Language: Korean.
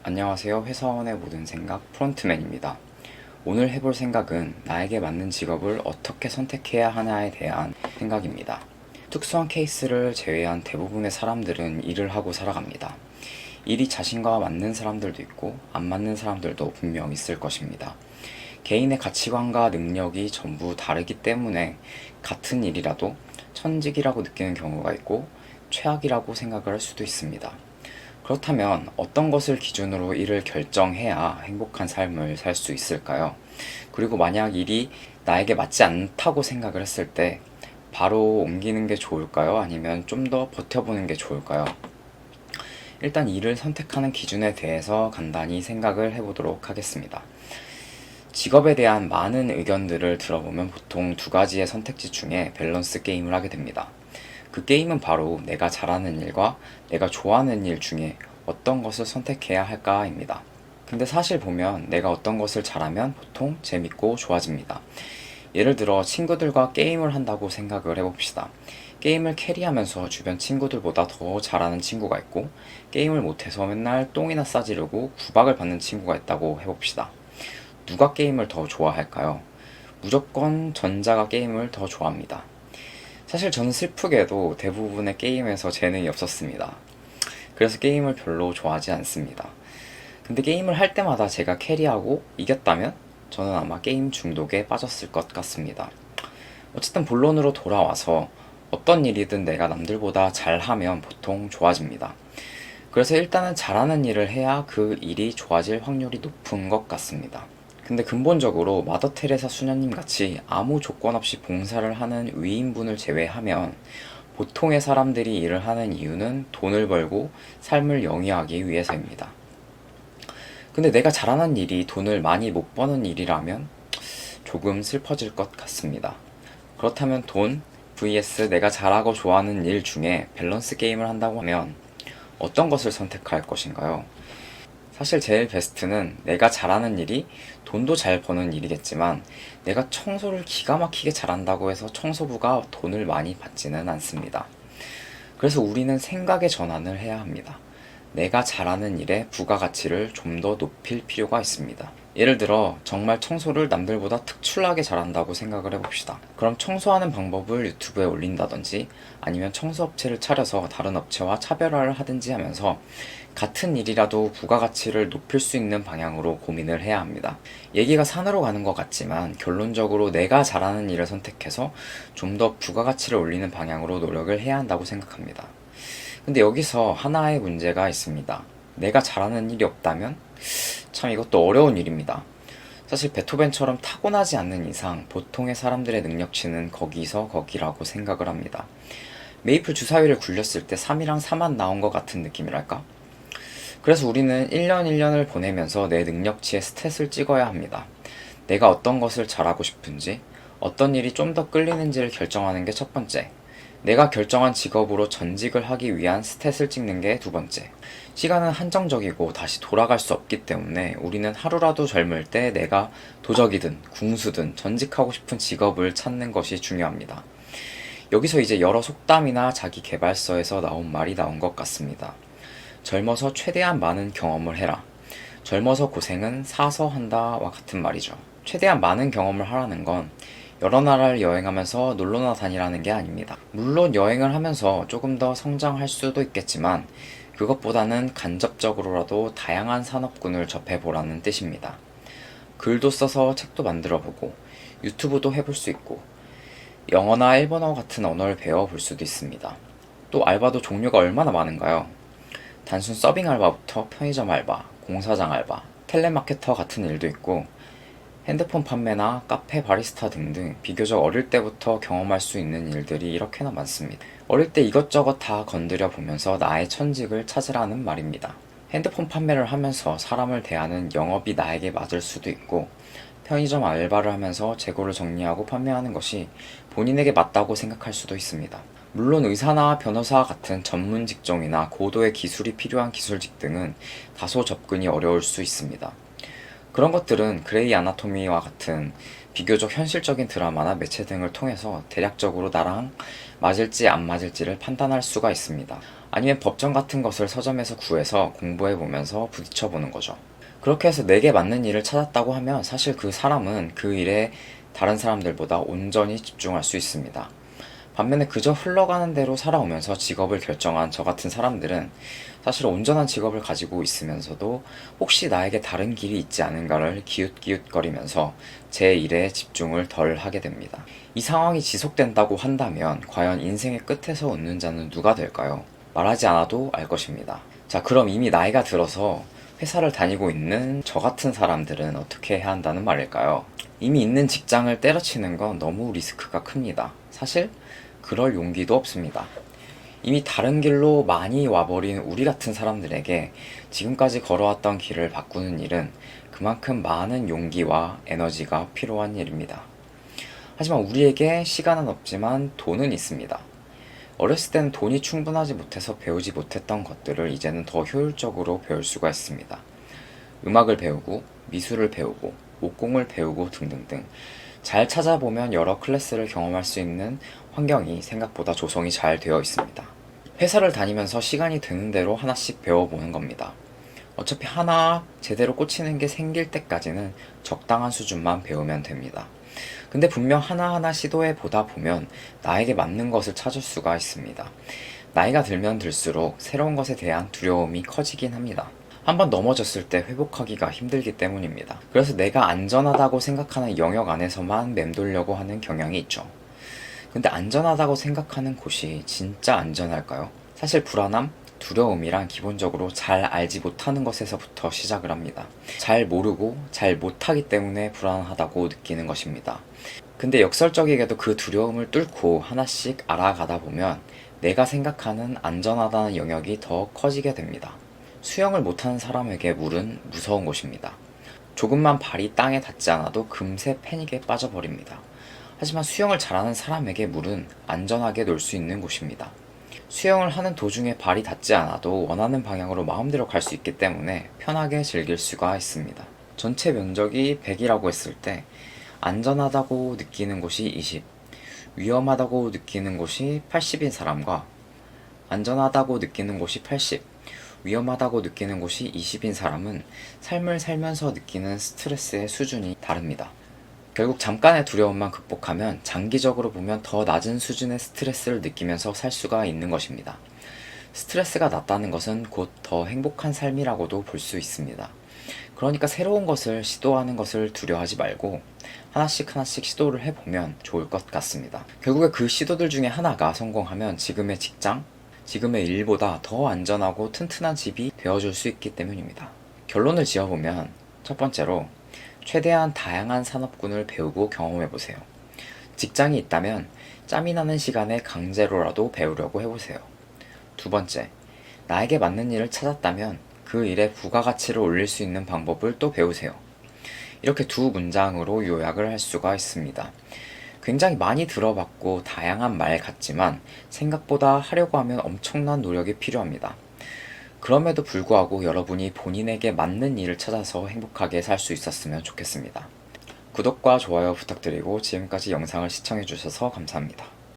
안녕하세요. 회사원의 모든 생각 프론트맨입니다. 오늘 해볼 생각은 나에게 맞는 직업을 어떻게 선택해야 하나에 대한 생각입니다. 특수한 케이스를 제외한 대부분의 사람들은 일을 하고 살아갑니다. 일이 자신과 맞는 사람들도 있고 안 맞는 사람들도 분명 있을 것입니다. 개인의 가치관과 능력이 전부 다르기 때문에 같은 일이라도 천직이라고 느끼는 경우가 있고 최악이라고 생각을 할 수도 있습니다. 그렇다면 어떤 것을 기준으로 일을 결정해야 행복한 삶을 살 수 있을까요? 그리고 만약 일이 나에게 맞지 않다고 생각을 했을 때 바로 옮기는 게 좋을까요? 아니면 좀 더 버텨보는 게 좋을까요? 일단 일을 선택하는 기준에 대해서 간단히 생각을 해보도록 하겠습니다. 직업에 대한 많은 의견들을 들어보면 보통 두 가지의 선택지 중에 밸런스 게임을 하게 됩니다. 그 게임은 바로 내가 잘하는 일과 내가 좋아하는 일 중에 어떤 것을 선택해야 할까입니다. 근데 사실 보면 내가 어떤 것을 잘하면 보통 재밌고 좋아집니다. 예를 들어 친구들과 게임을 한다고 생각을 해봅시다. 게임을 캐리하면서 주변 친구들보다 더 잘하는 친구가 있고, 게임을 못해서 맨날 똥이나 싸지르고 구박을 받는 친구가 있다고 해봅시다. 누가 게임을 더 좋아할까요? 무조건 전자가 게임을 더 좋아합니다. 사실 저는 슬프게도 대부분의 게임에서 재능이 없었습니다. 그래서 게임을 별로 좋아하지 않습니다. 근데 게임을 할 때마다 제가 캐리하고 이겼다면 저는 아마 게임 중독에 빠졌을 것 같습니다. 어쨌든 본론으로 돌아와서 어떤 일이든 내가 남들보다 잘하면 보통 좋아집니다. 그래서 일단은 잘하는 일을 해야 그 일이 좋아질 확률이 높은 것 같습니다. 근데 근본적으로 마더 테레사 수녀님 같이 아무 조건 없이 봉사를 하는 위인분을 제외하면 보통의 사람들이 일을 하는 이유는 돈을 벌고 삶을 영위하기 위해서입니다. 근데 내가 잘하는 일이 돈을 많이 못 버는 일이라면 조금 슬퍼질 것 같습니다. 그렇다면 돈 vs 내가 잘하고 좋아하는 일 중에 밸런스 게임을 한다고 하면 어떤 것을 선택할 것인가요? 사실 제일 베스트는 내가 잘하는 일이 돈도 잘 버는 일이겠지만 내가 청소를 기가 막히게 잘한다고 해서 청소부가 돈을 많이 받지는 않습니다. 그래서 우리는 생각의 전환을 해야 합니다. 내가 잘하는 일의 부가가치를 좀 더 높일 필요가 있습니다. 예를 들어 정말 청소를 남들보다 특출나게 잘한다고 생각을 해봅시다. 그럼 청소하는 방법을 유튜브에 올린다든지 아니면 청소업체를 차려서 다른 업체와 차별화를 하든지 하면서 같은 일이라도 부가가치를 높일 수 있는 방향으로 고민을 해야 합니다. 얘기가 산으로 가는 것 같지만 결론적으로 내가 잘하는 일을 선택해서 좀 더 부가가치를 올리는 방향으로 노력을 해야 한다고 생각합니다. 근데 여기서 하나의 문제가 있습니다. 내가 잘하는 일이 없다면? 참 이것도 어려운 일입니다. 사실 베토벤처럼 타고나지 않는 이상 보통의 사람들의 능력치는 거기서 거기라고 생각을 합니다. 메이플 주사위를 굴렸을 때 3이랑 4만 나온 것 같은 느낌이랄까? 그래서 우리는 1년 1년을 보내면서 내 능력치의 스탯을 찍어야 합니다. 내가 어떤 것을 잘하고 싶은지, 어떤 일이 좀 더 끌리는지를 결정하는 게 첫 번째. 내가 결정한 직업으로 전직을 하기 위한 스탯을 찍는 게 두 번째. 시간은 한정적이고 다시 돌아갈 수 없기 때문에 우리는 하루라도 젊을 때 내가 도적이든 궁수든 전직하고 싶은 직업을 찾는 것이 중요합니다. 여기서 이제 여러 속담이나 자기 계발서에서 나온 말이 나온 것 같습니다. 젊어서 최대한 많은 경험을 해라. 젊어서 고생은 사서 한다와 같은 말이죠. 최대한 많은 경험을 하라는 건 여러 나라를 여행하면서 놀러나 다니라는 게 아닙니다. 물론 여행을 하면서 조금 더 성장할 수도 있겠지만 그것보다는 간접적으로라도 다양한 산업군을 접해보라는 뜻입니다. 글도 써서 책도 만들어보고 유튜브도 해볼 수 있고 영어나 일본어 같은 언어를 배워볼 수도 있습니다. 또 알바도 종류가 얼마나 많은가요? 단순 서빙 알바부터 편의점 알바, 공사장 알바, 텔레마케터 같은 일도 있고 핸드폰 판매나 카페 바리스타 등등 비교적 어릴 때부터 경험할 수 있는 일들이 이렇게나 많습니다. 어릴 때 이것저것 다 건드려 보면서 나의 천직을 찾으라는 말입니다. 핸드폰 판매를 하면서 사람을 대하는 영업이 나에게 맞을 수도 있고 편의점 알바를 하면서 재고를 정리하고 판매하는 것이 본인에게 맞다고 생각할 수도 있습니다. 물론 의사나 변호사 같은 전문 직종이나 고도의 기술이 필요한 기술직 등은 다소 접근이 어려울 수 있습니다. 그런 것들은 그레이 아나토미와 같은 비교적 현실적인 드라마나 매체 등을 통해서 대략적으로 나랑 맞을지 안 맞을지를 판단할 수가 있습니다. 아니면 법정 같은 것을 서점에서 구해서 공부해보면서 부딪혀보는 거죠. 그렇게 해서 내게 맞는 일을 찾았다고 하면 사실 그 사람은 그 일에 다른 사람들보다 온전히 집중할 수 있습니다. 반면에 그저 흘러가는 대로 살아오면서 직업을 결정한 저 같은 사람들은 사실 온전한 직업을 가지고 있으면서도 혹시 나에게 다른 길이 있지 않은가를 기웃기웃거리면서 제 일에 집중을 덜 하게 됩니다. 이 상황이 지속된다고 한다면 과연 인생의 끝에서 웃는 자는 누가 될까요? 말하지 않아도 알 것입니다. 자, 그럼 이미 나이가 들어서 회사를 다니고 있는 저 같은 사람들은 어떻게 해야 한다는 말일까요? 이미 있는 직장을 때려치는 건 너무 리스크가 큽니다. 사실 그럴 용기도 없습니다. 이미 다른 길로 많이 와버린 우리 같은 사람들에게 지금까지 걸어왔던 길을 바꾸는 일은 그만큼 많은 용기와 에너지가 필요한 일입니다. 하지만 우리에게 시간은 없지만 돈은 있습니다. 어렸을 때는 돈이 충분하지 못해서 배우지 못했던 것들을 이제는 더 효율적으로 배울 수가 있습니다. 음악을 배우고, 미술을 배우고, 목공을 배우고 등등등 잘 찾아보면 여러 클래스를 경험할 수 있는 환경이 생각보다 조성이 잘 되어 있습니다. 회사를 다니면서 시간이 되는 대로 하나씩 배워보는 겁니다. 어차피 하나 제대로 꽂히는 게 생길 때까지는 적당한 수준만 배우면 됩니다. 근데 분명 하나하나 시도해 보다 보면 나에게 맞는 것을 찾을 수가 있습니다. 나이가 들면 들수록 새로운 것에 대한 두려움이 커지긴 합니다. 한번 넘어졌을 때 회복하기가 힘들기 때문입니다. 그래서 내가 안전하다고 생각하는 영역 안에서만 맴돌려고 하는 경향이 있죠. 근데 안전하다고 생각하는 곳이 진짜 안전할까요? 사실 불안함, 두려움이란 기본적으로 잘 알지 못하는 것에서부터 시작을 합니다. 잘 모르고 잘 못하기 때문에 불안하다고 느끼는 것입니다. 근데 역설적이게도 그 두려움을 뚫고 하나씩 알아가다 보면 내가 생각하는 안전하다는 영역이 더 커지게 됩니다. 수영을 못하는 사람에게 물은 무서운 곳입니다. 조금만 발이 땅에 닿지 않아도 금세 패닉에 빠져버립니다. 하지만 수영을 잘하는 사람에게 물은 안전하게 놀 수 있는 곳입니다. 수영을 하는 도중에 발이 닿지 않아도 원하는 방향으로 마음대로 갈 수 있기 때문에 편하게 즐길 수가 있습니다. 전체 면적이 100이라고 했을 때 안전하다고 느끼는 곳이 20, 위험하다고 느끼는 곳이 80인 사람과 안전하다고 느끼는 곳이 80, 위험하다고 느끼는 곳이 20인 사람은 삶을 살면서 느끼는 스트레스의 수준이 다릅니다. 결국 잠깐의 두려움만 극복하면 장기적으로 보면 더 낮은 수준의 스트레스를 느끼면서 살 수가 있는 것입니다. 스트레스가 낮다는 것은 곧 더 행복한 삶이라고도 볼 수 있습니다. 그러니까 새로운 것을 시도하는 것을 두려워하지 말고 하나씩 시도를 해보면 좋을 것 같습니다. 결국에 그 시도들 중에 하나가 성공하면 지금의 직장, 지금의 일보다 더 안전하고 튼튼한 집이 되어줄 수 있기 때문입니다. 결론을 지어보면 첫 번째로 최대한 다양한 산업군을 배우고 경험해보세요. 직장이 있다면 짬이 나는 시간에 강제로라도 배우려고 해보세요. 두 번째, 나에게 맞는 일을 찾았다면 그 일에 부가가치를 올릴 수 있는 방법을 또 배우세요. 이렇게 두 문장으로 요약을 할 수가 있습니다. 굉장히 많이 들어봤고 다양한 말 같지만 생각보다 하려고 하면 엄청난 노력이 필요합니다. 그럼에도 불구하고 여러분이 본인에게 맞는 일을 찾아서 행복하게 살 수 있었으면 좋겠습니다. 구독과 좋아요 부탁드리고 지금까지 영상을 시청해주셔서 감사합니다.